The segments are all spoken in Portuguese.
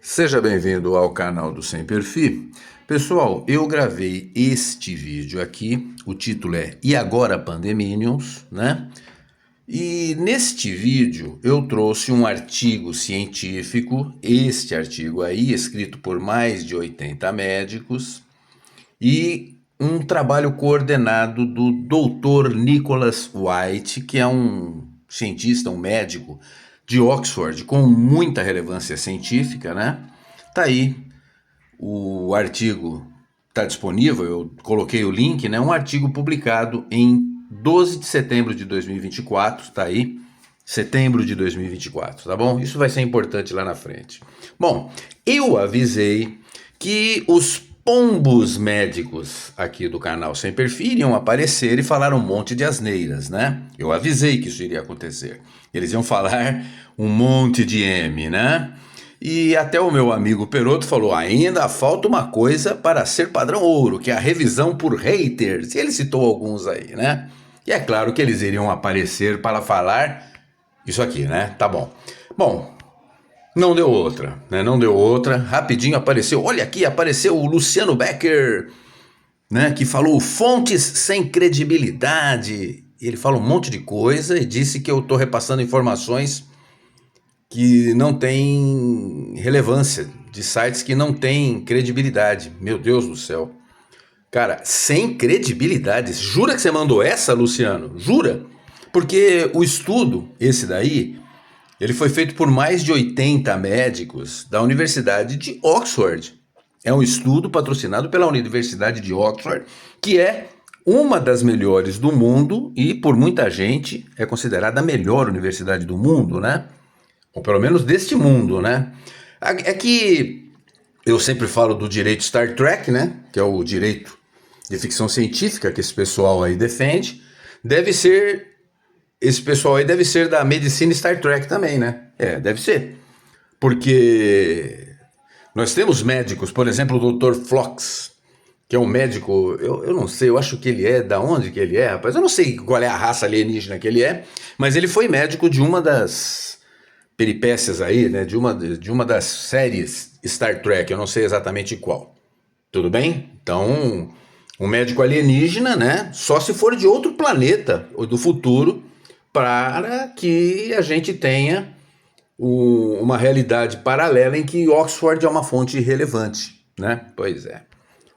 Seja bem-vindo ao canal do Sem Perfil. Pessoal, eu gravei este vídeo aqui, o título é E Agora Pandeminions, né? E neste vídeo eu trouxe um artigo científico, este artigo aí, escrito por mais de 80 médicos, e um trabalho coordenado do Dr. Nicholas White, que é um cientista, um médico de Oxford com muita relevância científica, né? Tá aí o artigo, está disponível, eu coloquei o link, né? Um artigo publicado em 12 de setembro de 2024, tá aí, setembro de 2024, tá bom? Isso vai ser importante lá na frente. Bom, eu avisei que os pombos médicos aqui do canal Sem Perfil iriam aparecer e falar um monte de asneiras, né? Eu avisei que isso iria acontecer. Eles iam falar um monte de M, né? E até o meu amigo Peroto falou, ainda falta uma coisa para ser padrão ouro, que é a revisão por haters. E ele citou alguns aí, né? E é claro que eles iriam aparecer para falar isso aqui, né? Tá bom. Bom, não deu outra, né? Não deu outra. Rapidinho apareceu, olha aqui, apareceu o Luciano Becker, né? Que falou fontes sem credibilidade. Ele fala um monte de coisa e disse que eu estou repassando informações que não têm relevância, de sites que não têm credibilidade. Meu Deus do céu. Cara, sem credibilidade. Jura que você mandou essa, Luciano? Jura? Porque o estudo, esse daí, ele foi feito por mais de 80 médicos da Universidade de Oxford. É um estudo patrocinado pela Universidade de Oxford, que é uma das melhores do mundo e por muita gente é considerada a melhor universidade do mundo, né? Ou pelo menos deste mundo, né? É que eu sempre falo do direito Star Trek, né? Que é o direito de ficção científica que esse pessoal aí defende. Deve ser, esse pessoal aí deve ser da medicina Star Trek também, né? É, deve ser. Porque nós temos médicos, por exemplo, o Dr. Phlox, que é um médico, eu não sei, eu acho que ele é, da onde que ele é, rapaz? Eu não sei qual é a raça alienígena que ele é, mas ele foi médico de uma das peripécias aí, né, de uma das séries Star Trek, eu não sei exatamente qual. Tudo bem? Então, um médico alienígena, né, só se for de outro planeta ou do futuro, para que a gente tenha uma realidade paralela em que Oxford é uma fonte relevante, né? Pois é.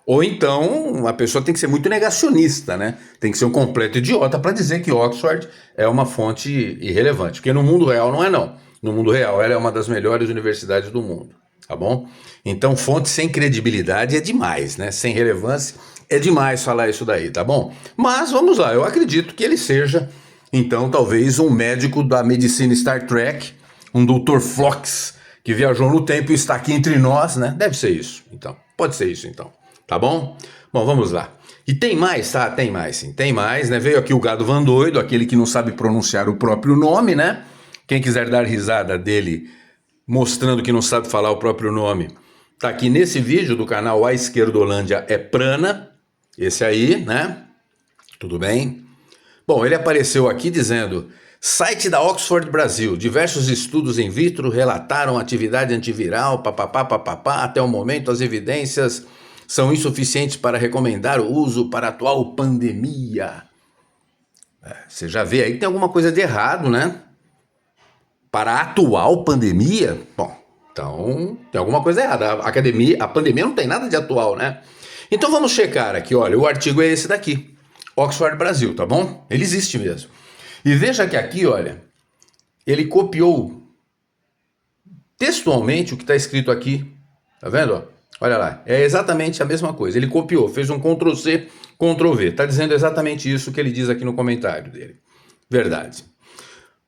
Ou então, a pessoa tem que ser muito negacionista, né? Tem que ser um completo idiota para dizer que Oxford é uma fonte irrelevante. Porque no mundo real não é, não. No mundo real, ela é uma das melhores universidades do mundo, tá bom? Então, fonte sem credibilidade é demais, né? Sem relevância é demais falar isso daí, tá bom? Mas vamos lá, eu acredito que ele seja, então, talvez um médico da medicina Star Trek, um Dr. Phlox, que viajou no tempo e está aqui entre nós, né? Deve ser isso, então. Pode ser isso, então. Tá bom? Bom, vamos lá. E tem mais, tá? Tem mais, sim. Tem mais, né? Veio aqui o Gado Vandoido, aquele que não sabe pronunciar o próprio nome, né? Quem quiser dar risada dele mostrando que não sabe falar o próprio nome, tá aqui nesse vídeo do canal A Esquerdolândia é Prana. Esse aí, né? Tudo bem? Bom, ele apareceu aqui dizendo: site da Oxford Brasil, diversos estudos in vitro relataram atividade antiviral, papapá, papapá, até o momento as evidências são insuficientes para recomendar o uso para a atual pandemia. Você já vê aí que tem alguma coisa de errado, né? Para a atual pandemia? Bom, então tem alguma coisa errada. A pandemia não tem nada de atual, né? Então vamos checar aqui, olha, o artigo é esse daqui. Oxford Brasil, tá bom? Ele existe mesmo. E veja que aqui, olha, ele copiou textualmente o que está escrito aqui. Tá vendo? Olha lá, é exatamente a mesma coisa. Ele copiou, fez um Ctrl C, Ctrl V. Está dizendo exatamente isso que ele diz aqui no comentário dele. Verdade.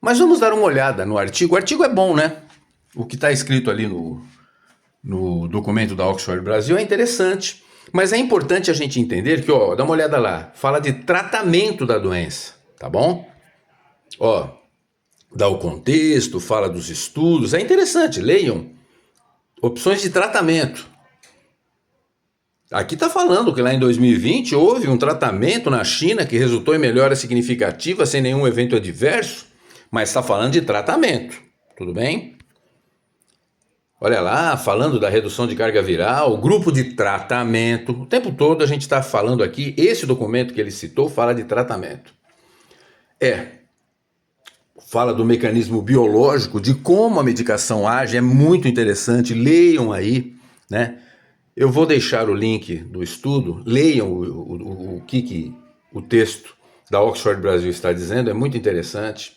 Mas vamos dar uma olhada no artigo. O artigo é bom, né? O que está escrito ali no documento da Oxford Brasil é interessante. Mas é importante a gente entender que, ó, dá uma olhada lá, fala de tratamento da doença, tá bom? Ó, dá o contexto, fala dos estudos, é interessante, leiam. Opções de tratamento. Aqui está falando que lá em 2020 houve um tratamento na China que resultou em melhora significativa sem nenhum evento adverso, mas está falando de tratamento, tudo bem? Olha lá, falando da redução de carga viral, grupo de tratamento. O tempo todo a gente está falando aqui, esse documento que ele citou fala de tratamento. Fala do mecanismo biológico, de como a medicação age, é muito interessante, leiam aí, né? Eu vou deixar o link do estudo, leiam o que o texto da Oxford Brasil está dizendo, é muito interessante,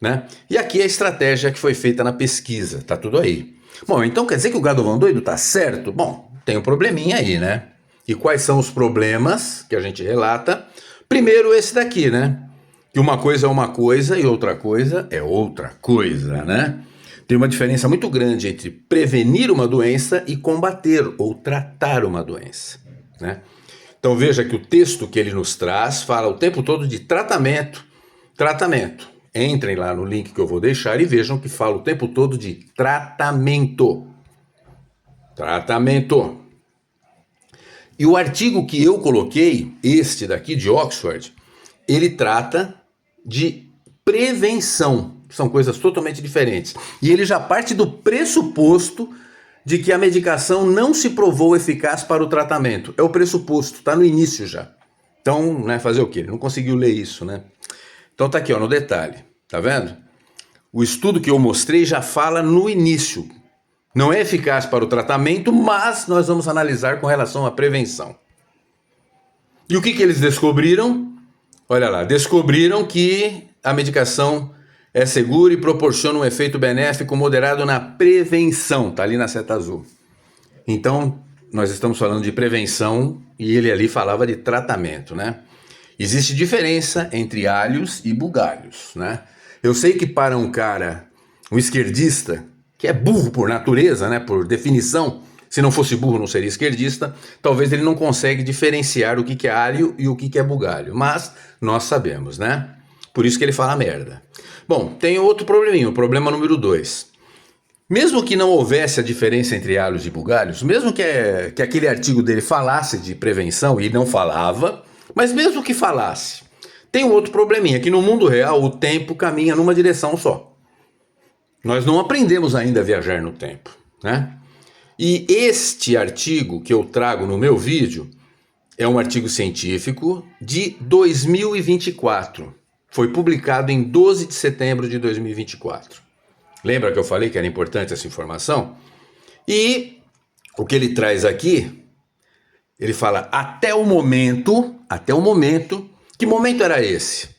né? E aqui a estratégia que foi feita na pesquisa, tá tudo aí. Bom, então quer dizer que o Radovan doido tá certo? Bom, tem um probleminha aí, né? E quais são os problemas que a gente relata? Primeiro esse daqui, né? Que uma coisa é uma coisa e outra coisa é outra coisa, né? Tem uma diferença muito grande entre prevenir uma doença e combater ou tratar uma doença, né? Então veja que o texto que ele nos traz fala o tempo todo de tratamento, tratamento. Entrem lá no link que eu vou deixar e vejam que fala o tempo todo de tratamento. Tratamento. E o artigo que eu coloquei, este daqui de Oxford, ele trata de prevenção. São coisas totalmente diferentes. E ele já parte do pressuposto de que a medicação não se provou eficaz para o tratamento. É o pressuposto, está no início já. Então, né, fazer o quê? Ele não conseguiu ler isso, né? Então tá aqui, ó, no detalhe, tá vendo? O estudo que eu mostrei já fala no início. Não é eficaz para o tratamento, mas nós vamos analisar com relação à prevenção. E o que eles descobriram? Olha lá, descobriram que a medicação é segura e proporciona um efeito benéfico moderado na prevenção, tá ali na seta azul. Então, nós estamos falando de prevenção e ele ali falava de tratamento, né? Existe diferença entre alhos e bugalhos, né? Eu sei que para um cara, um esquerdista, que é burro por natureza, né, por definição, se não fosse burro não seria esquerdista, talvez ele não consegue diferenciar o que é alho e o que é bugalho, mas nós sabemos, né? Por isso que ele fala merda. Bom, tem outro probleminha, o problema número 2. Mesmo que não houvesse a diferença entre alhos e bugalhos, mesmo que aquele artigo dele falasse de prevenção e não falava, mas mesmo que falasse, tem um outro probleminha, que no mundo real o tempo caminha numa direção só. Nós não aprendemos ainda a viajar no tempo, né? E este artigo que eu trago no meu vídeo é um artigo científico de 2024. Foi publicado em 12 de setembro de 2024. Lembra que eu falei que era importante essa informação? E o que ele traz aqui, ele fala até o momento, que momento era esse?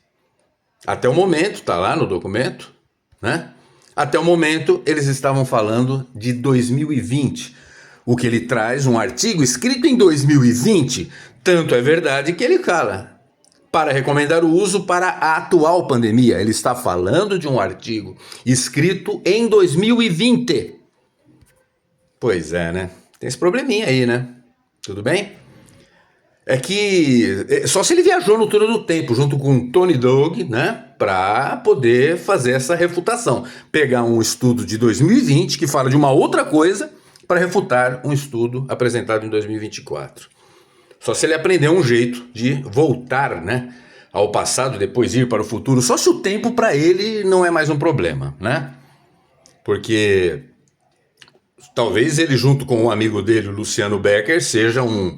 Até o momento, tá lá no documento, né? Até o momento eles estavam falando de 2020. O que ele traz, um artigo escrito em 2020, tanto é verdade que ele fala para recomendar o uso para a atual pandemia. Ele está falando de um artigo escrito em 2020. Pois é, né? Tem esse probleminha aí, né? Tudo bem? É que só se ele viajou no túnel do tempo junto com Tony Doug, né, para poder fazer essa refutação. Pegar um estudo de 2020 que fala de uma outra coisa para refutar um estudo apresentado em 2024. Só se ele aprender um jeito de voltar, né, ao passado e depois ir para o futuro. Só se o tempo para ele não é mais um problema, né? Porque talvez ele junto com um amigo dele, o Luciano Becker, seja um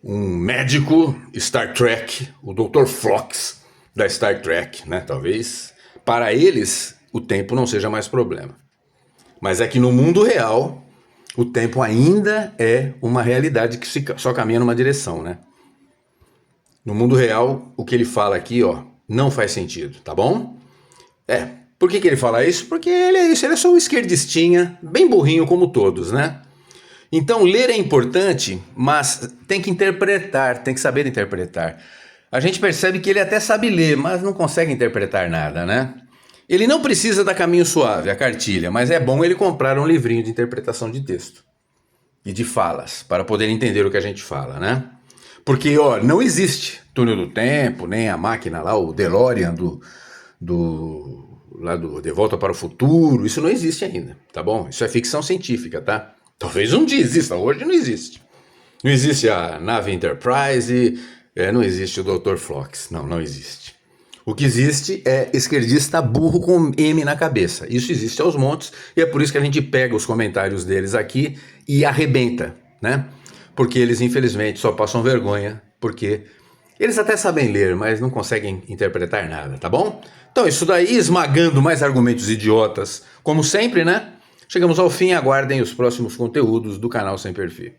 médico Star Trek, o Dr. Phlox da Star Trek, né? Talvez para eles o tempo não seja mais problema. Mas é que no mundo real o tempo ainda é uma realidade que só caminha numa direção, né? No mundo real, o que ele fala aqui, ó, não faz sentido, tá bom? Por que ele fala isso? Porque ele é isso, ele é só um esquerdistinha, bem burrinho como todos, né? Então, ler é importante, mas tem que interpretar, tem que saber interpretar. A gente percebe que ele até sabe ler, mas não consegue interpretar nada, né? Ele não precisa da Caminho Suave, a cartilha, mas é bom ele comprar um livrinho de interpretação de texto e de falas, para poder entender o que a gente fala, né? Porque, ó, não existe túnel do tempo, nem a máquina lá, o DeLorean lá do De Volta para o Futuro, isso não existe ainda, tá bom? Isso é ficção científica, tá? Talvez um dia exista, hoje não existe. Não existe a nave Enterprise, não existe o Dr. Phlox, não existe. O que existe é esquerdista burro com M na cabeça. Isso existe aos montes e é por isso que a gente pega os comentários deles aqui e arrebenta, né? Porque eles, infelizmente, só passam vergonha, porque eles até sabem ler, mas não conseguem interpretar nada, tá bom? Então, isso daí, esmagando mais argumentos idiotas, como sempre, né? Chegamos ao fim, aguardem os próximos conteúdos do canal Sem Perfil.